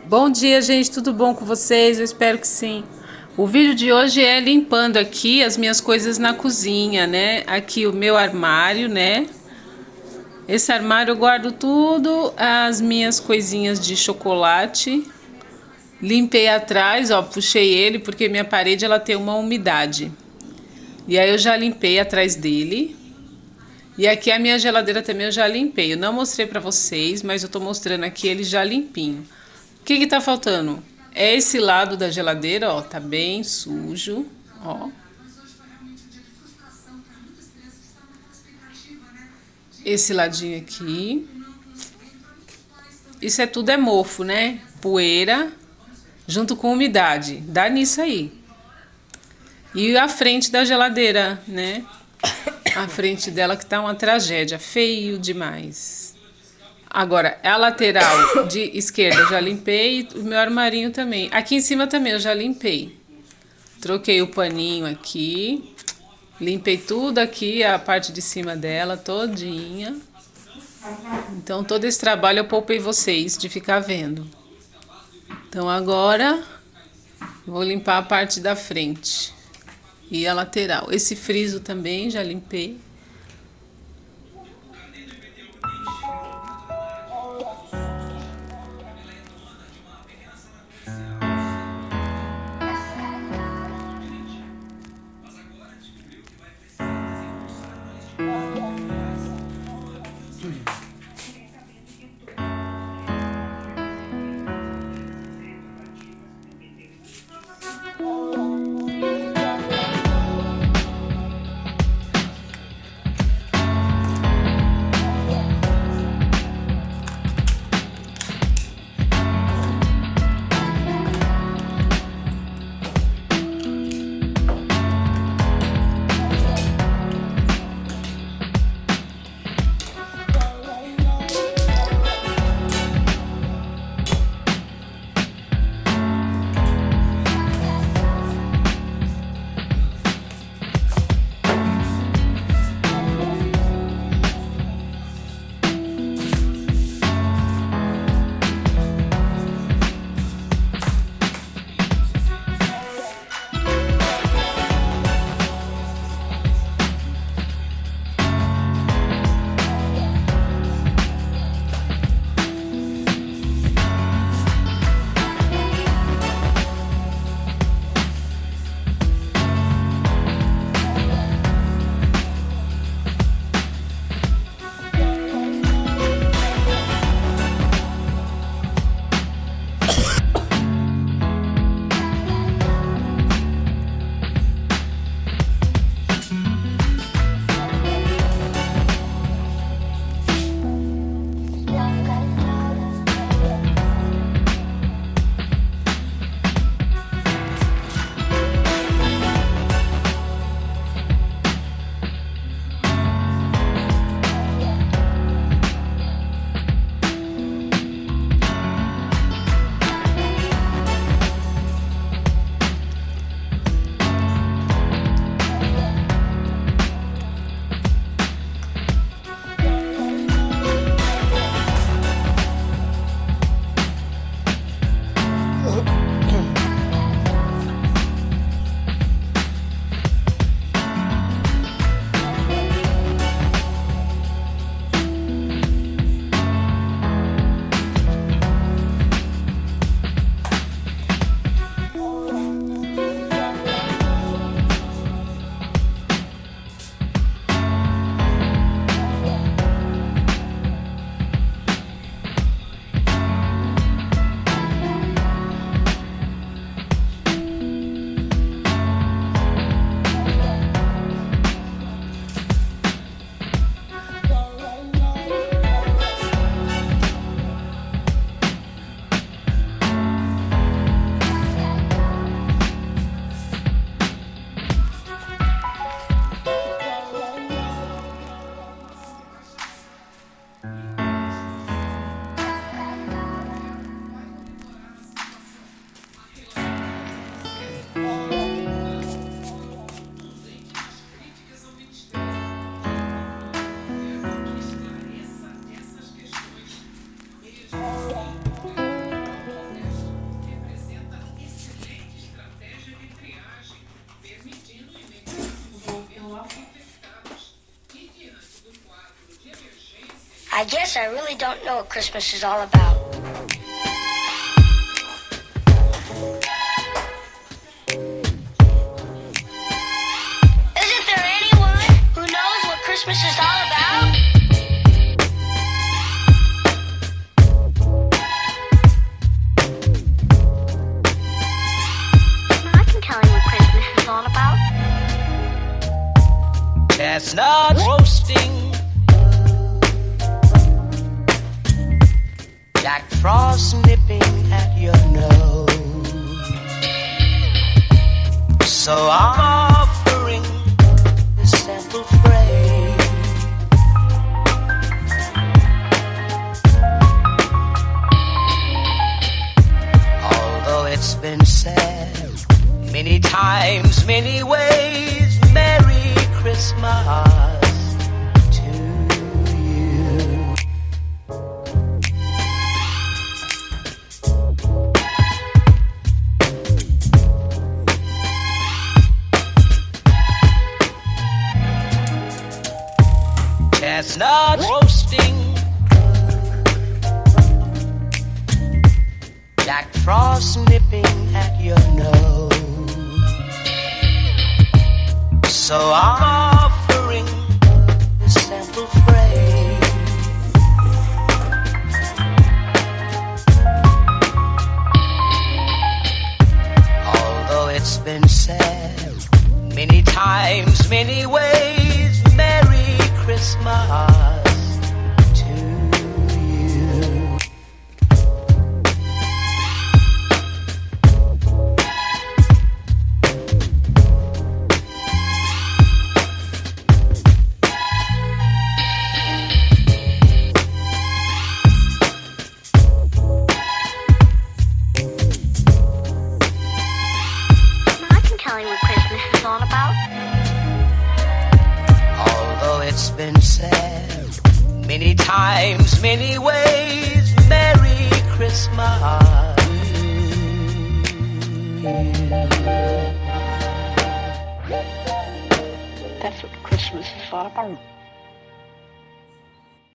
Bom dia, gente, tudo bom com vocês? Eu espero que sim. O vídeo de hoje é limpando aqui as minhas coisas na cozinha, né? Aqui o meu armário, né? Esse armário eu guardo tudo, as minhas coisinhas de chocolate. Limpei atrás, ó, puxei ele porque minha parede ela tem uma umidade. E aí eu já limpei atrás dele. E aqui a minha geladeira também eu já limpei. Eu não mostrei pra vocês, mas eu tô mostrando aqui ele já limpinho. O que que tá faltando? É esse lado da geladeira, ó, tá bem sujo, ó. Esse ladinho aqui. Isso é tudo é mofo, né? Poeira junto com umidade. Dá nisso aí. E a frente da geladeira, né? A frente dela que tá uma tragédia, feio demais. Agora, a lateral de esquerda eu já limpei, o meu armarinho também. Aqui em cima também eu já limpei. Troquei o paninho aqui, limpei tudo aqui, a parte de cima dela todinha. Então todo esse trabalho eu poupei vocês de ficar vendo. Então agora vou limpar a parte da frente e a lateral. Esse friso também já limpei. I guess I really don't know what Christmas is all about. Isn't there anyone who knows what Christmas is all about? I can tell you what Christmas is all about. Chestnuts roasting, Jack Frost nipping at your nose. So I'm offering this simple phrase. Although it's been said many times, many ways, Merry Christmas to you. Chestnuts roasting, Jack Frost nipping at your nose. So I'm offering this simple phrase. Although it's been said many times, many ways, Merry Christmas to you. I can tell you what Christmas is all about. Although it's been said many times, many ways, Merry Christmas. That's what Christmas is all about.